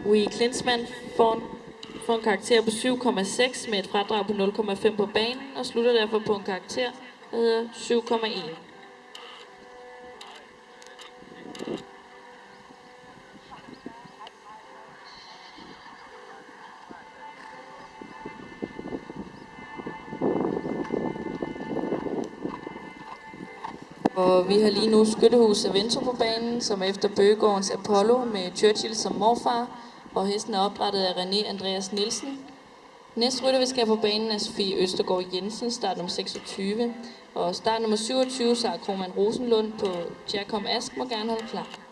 Wee Klinsmann får en karakter på 7,6 med et fradrag på 0,5 på banen og slutter derfor på en karakter, der hedder 7,1. Og vi har lige nu Skyttehus Avento på banen, som er efter Bøgegårdens Apollo med Churchill som morfar, og hesten er opdrettet af René Andreas Nielsen. Næste rytter, vi skal på banen, er Sofie Østergaard Jensen, start nummer 26. Og start nummer 27, Sara Krohmann Rosenlund på Giacomo Ask, må gerne holde klar.